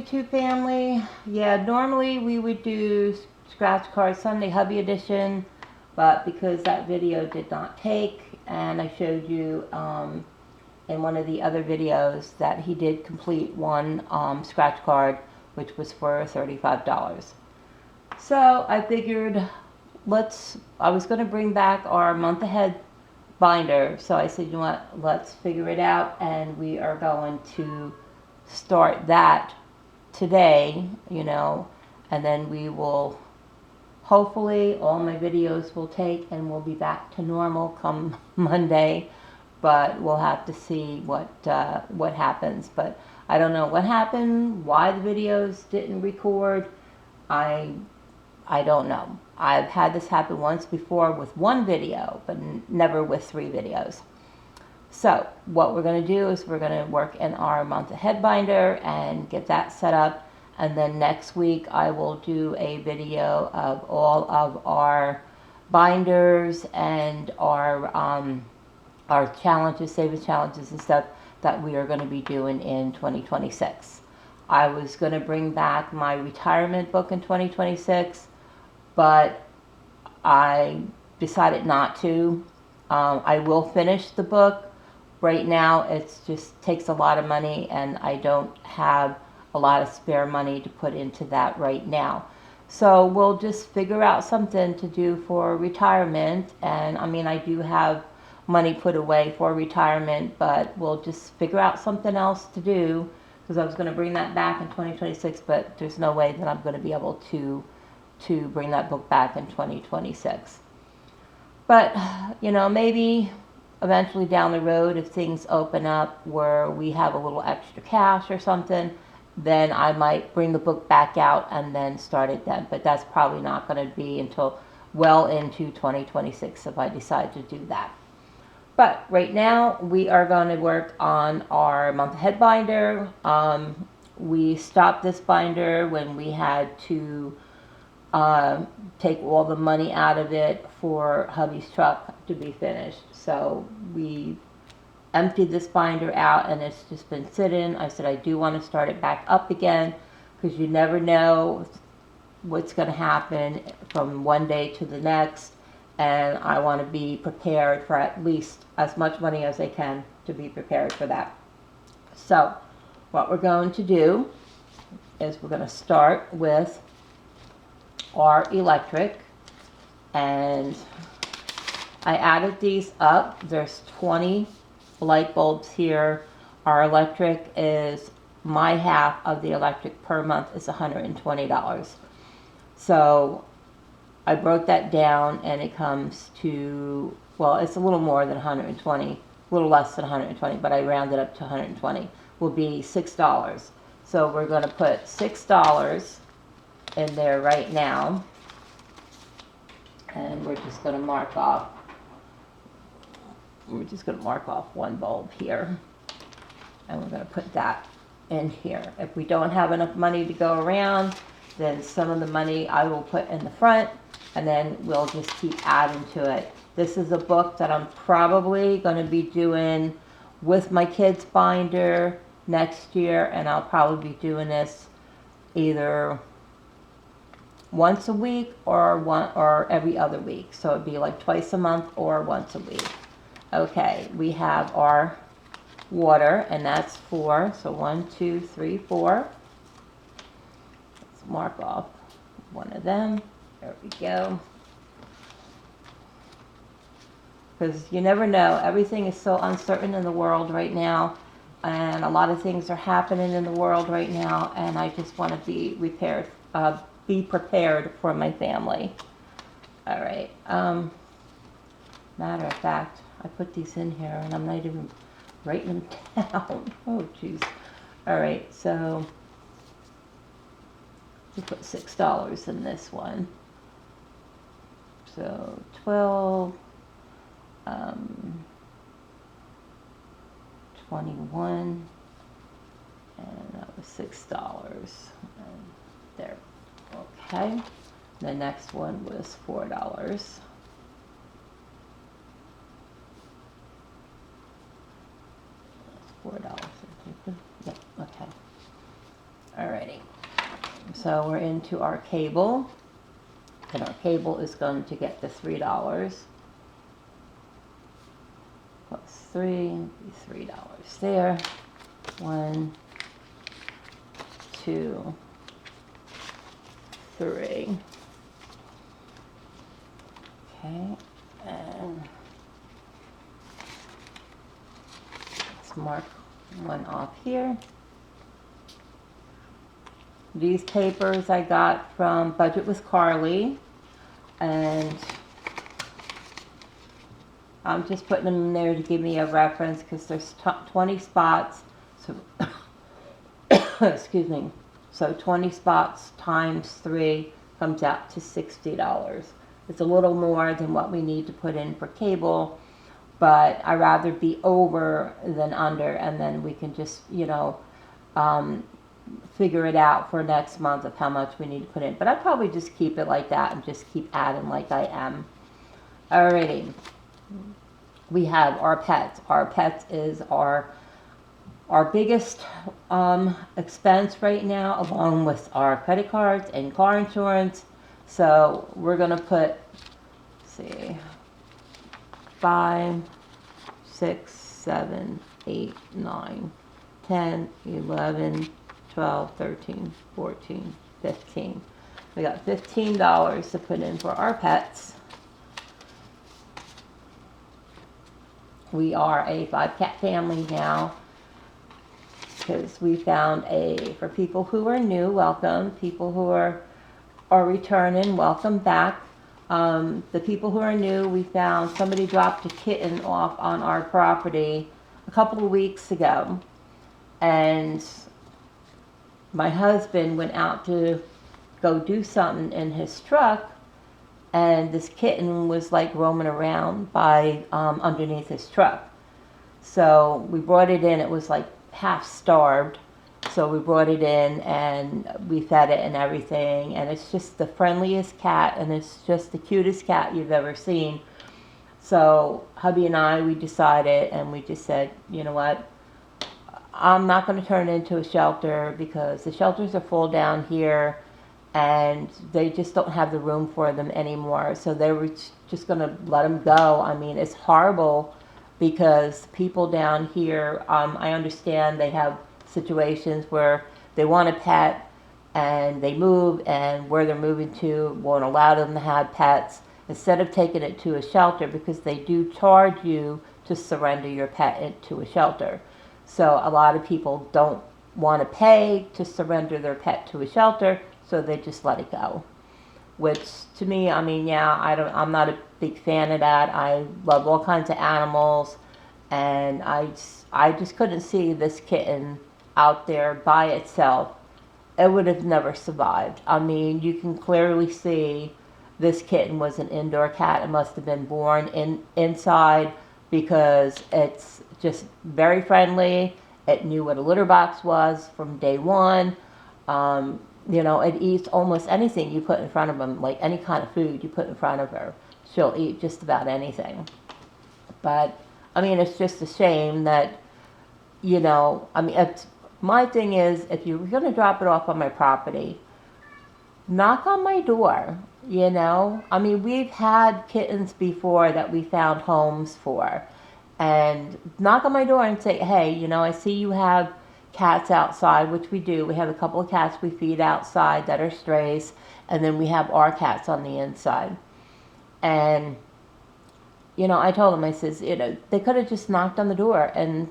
YouTube family. Yeah, normally we would do Scratch Card Sunday Hubby Edition, but because that video did not take, and I showed you in one of the other videos that he did complete one scratch card, which was for $35. So I figured I was going to bring back our month ahead binder, so I said, you know what, let's figure it out, and we are going to start that today, and then we will, hopefully all my videos will take and we'll be back to normal come Monday, but we'll have to see what happens. But I don't know what happened, why the videos didn't record. I don't know. I've had this happen once before with one video, but never with 3 videos. So what we're going to do is we're going to work in our month ahead binder and get that set up. And then next week I will do a video of all of our binders and our challenges, savings challenges and stuff that we are going to be doing in 2026. I was going to bring back my retirement book in 2026, but I decided not to. I will finish the book. Right now it just takes a lot of money, and I don't have a lot of spare money to put into that right now. So we'll just figure out something to do for retirement. And I mean, I do have money put away for retirement, but we'll just figure out something else to do, because I was going to bring that back in 2026, but there's no way that I'm going to be able to bring that book back in 2026. But, maybe eventually down the road, if things open up where we have a little extra cash or something, then I might bring the book back out and then start it then. But that's probably not going to be until well into 2026 if I decide to do that. But right now we are going to work on our month ahead binder. We stopped this binder when we had to take all the money out of it for hubby's truck to be finished. So we emptied this binder out, and it's just been sitting. I said I do want to start it back up again, because you never know what's going to happen from one day to the next, and I want to be prepared for at least as much money as I can to be prepared for that. So what we're going to do is we're going to start with our electric, and I added these up. There's 20 light bulbs here. Our electric is, my half of the electric per month is $120. So I broke that down, and it comes to, well, it's a little more than 120, a little less than 120, but I rounded up to 120, will be $6. So we're going to put $6 in there right now, and we're just going to mark off one bulb here, and we're going to put that in here. If we don't have enough money to go around, then some of the money I will put in the front, and then we'll just keep adding to it. This is a book that I'm probably going to be doing with my kids' binder next year, and I'll probably be doing this either once a week or every other week. So it'd be like twice a month or once a week. Okay, we have our water, and that's 4. So 1, 2, 3, 4. Let's mark off one of them. There we go. Because you never know. Everything is so uncertain in the world right now, and a lot of things are happening in the world right now, and I just want to be prepared for my family. All right. Matter of fact, I put these in here, and I'm not even writing them down. Oh, jeez. All right, so we put $6 in this one. So 12, 21, and that was $6. And there. Okay. The next one was $4. $4. Yeah, okay. All Alrighty. So we're into our cable. And our cable is going to get the $3. Plus 3, $3 there. 1, 2, 3. Okay, and let's mark one off here. These papers I got from Budget with Carly, and I'm just putting them in there to give me a reference because there's 20 spots. So, excuse me. So 20 spots times 3 comes out to $60. It's a little more than what we need to put in for cable, but I'd rather be over than under, and then we can just, figure it out for next month of how much we need to put in. But I'd probably just keep it like that and just keep adding like I am. Alrighty. We have our pets. Our pets is our biggest expense right now, along with our credit cards and car insurance. So we're going to put, let's see, 5, 6, 7, 8, 9, 10, 11, 12, 13, 14, 15. We got $15 to put in for our pets. We are a 5-cat family now because we found for people who are new, welcome. People who are returning, welcome back. The people who are new, we found somebody dropped a kitten off on our property a couple of weeks ago. And my husband went out to go do something in his truck, and this kitten was like roaming around by underneath his truck. So we brought it in. It was like half starved. So we brought it in and we fed it and everything. And it's just the friendliest cat, and it's just the cutest cat you've ever seen. So hubby and I, we decided, and we just said, you know what? I'm not going to turn it into a shelter because the shelters are full down here and they just don't have the room for them anymore. So they were just going to let them go. I mean, it's horrible because people down here, I understand they have situations where they want a pet and they move, and where they're moving to won't allow them to have pets, instead of taking it to a shelter, because they do charge you to surrender your pet into a shelter. So a lot of people don't want to pay to surrender their pet to a shelter, so they just let it go. Which to me, I mean, yeah, I'm not a big fan of that. I love all kinds of animals, and I just couldn't see this kitten out there by itself. It would have never survived. I mean, you can clearly see this kitten was an indoor cat. It must have been born inside, because it's just very friendly. It knew what a litter box was from day one. It eats almost anything you put in front of them, like any kind of food you put in front of her. She'll eat just about anything. But, I mean, it's just a shame that, my thing is, if you're going to drop it off on my property, knock on my door, I mean, we've had kittens before that we found homes for. And knock on my door and say, hey, I see you have cats outside, which we do. We have a couple of cats we feed outside that are strays, and then we have our cats on the inside. And, I told them, I says, they could have just knocked on the door and,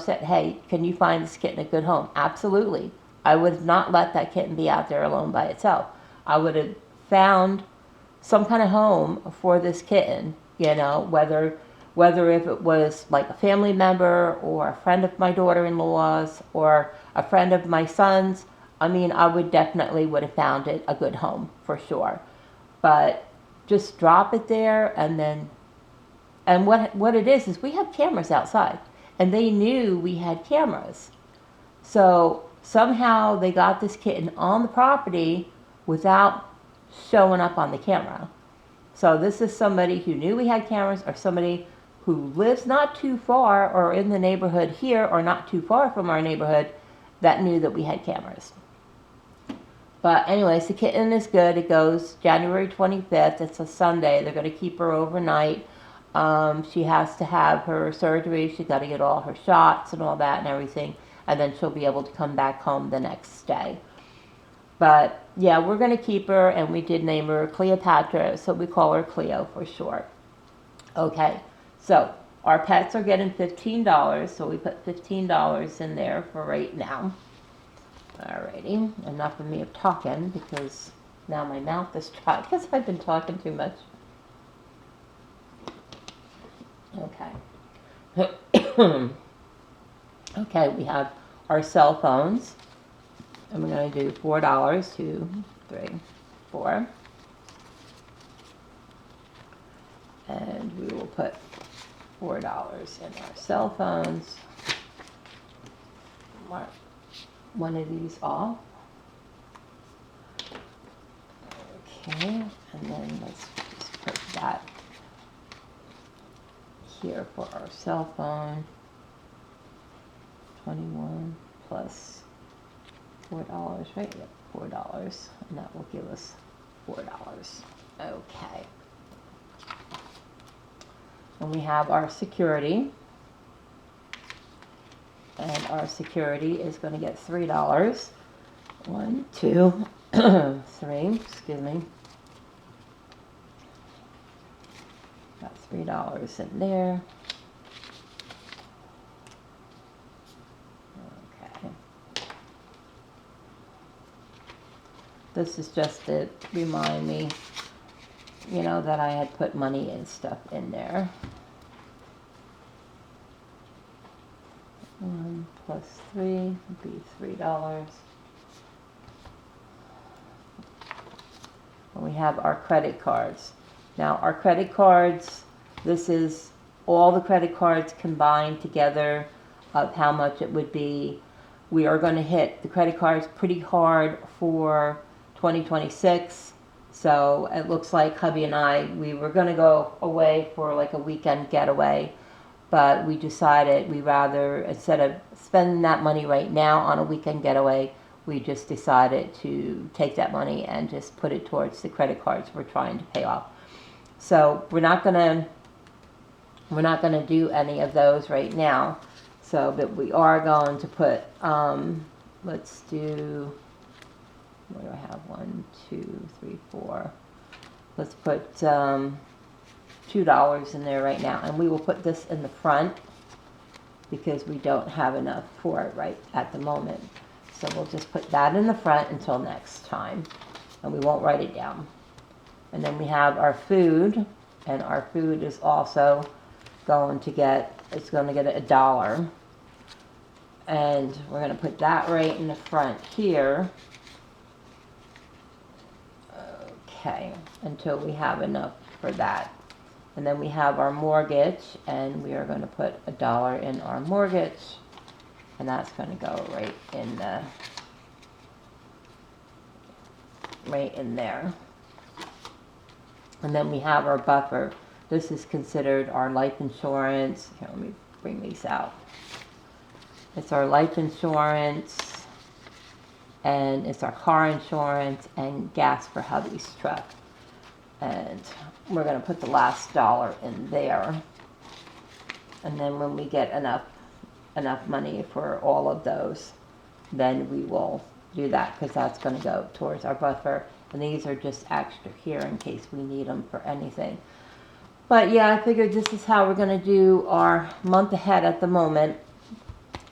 said, hey, can you find this kitten a good home? Absolutely. I would not let that kitten be out there alone by itself. I would have found some kind of home for this kitten, whether if it was like a family member or a friend of my daughter-in-law's or a friend of my son's. I mean, I would have found it a good home for sure. But just drop it there, and what it is we have cameras outside, and they knew we had cameras. So somehow they got this kitten on the property without showing up on the camera. So this is somebody who knew we had cameras, or somebody who lives not too far or in the neighborhood here or not too far from our neighborhood that knew that we had cameras. But anyways, the kitten is good. It goes January 25th. It's a Sunday. They're going to keep her overnight. She has to have her surgery. She's got to get all her shots and all that and everything. And then she'll be able to come back home the next day. But yeah, we're going to keep her, and we did name her Cleopatra, so we call her Cleo for short. Okay, so our pets are getting $15, so we put $15 in there for right now. Alrighty, enough of me of talking, because now my mouth is dry because I've been talking too much. Okay. Okay, we have our cell phones. And we're going to do $4, 2, 3, 4. And we will put $4 in our cell phones. Mark one of these off. Okay, and then let's just put that here for our cell phone. 21 plus $4, right? Yep, $4, and that will give us $4. Okay. And we have our security, and our security is going to get $3. 1, 2, 3. Excuse me. Got $3 in there. This is just to remind me, you know, that I had put money and stuff in there. 1 plus 3 would be $3. And we have our credit cards. Now, our credit cards, this is all the credit cards combined together of how much it would be. We are going to hit the credit cards pretty hard for 2026. So it looks like hubby and I, we were going to go away for like a weekend getaway, but we decided we rather, instead of spending that money right now on a weekend getaway, we just decided to take that money and just put it towards the credit cards we're trying to pay off. So we're not going to do any of those right now. So, but we are going to put, let's do, what do I have? 1, 2, 3, 4. Let's put $2 in there right now. And we will put this in the front because we don't have enough for it right at the moment. So we'll just put that in the front until next time. And we won't write it down. And then we have our food. And our food is also going to get, it's going to get $1. And we're going to put that right in the front here. Okay, until we have enough for that. And then we have our mortgage, and we are going to put $1 in our mortgage, and that's going to go right in there. And then we have our buffer. This is considered our life insurance. Here, let me bring these out. It's our life insurance, and it's our car insurance and gas for hubby's truck. And we're going to put the last $1 in there. And then when we get enough money for all of those, then we will do that, because that's going to go towards our buffer. And these are just extra here in case we need them for anything. But yeah, I figured this is how we're going to do our month ahead at the moment.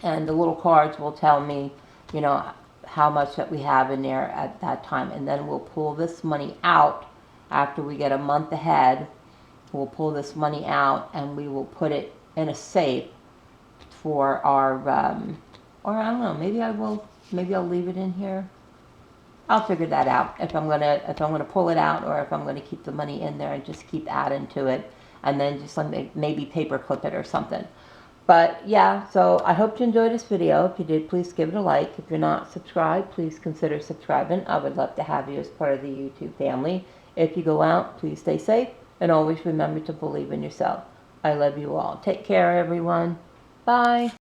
And the little cards will tell me, you know, how much that we have in there at that time. And then we'll pull this money out after we get a month ahead. We'll pull this money out and we will put it in a safe for our, or I don't know, maybe I'll leave it in here. I'll figure that out if I'm gonna pull it out, or if I'm gonna keep the money in there and just keep adding to it, and then just maybe paper clip it or something. But yeah, so I hope you enjoyed this video. If you did, please give it a like. If you're not subscribed, please consider subscribing. I would love to have you as part of the YouTube family. If you go out, please stay safe, and always remember to believe in yourself. I love you all. Take care, everyone. Bye.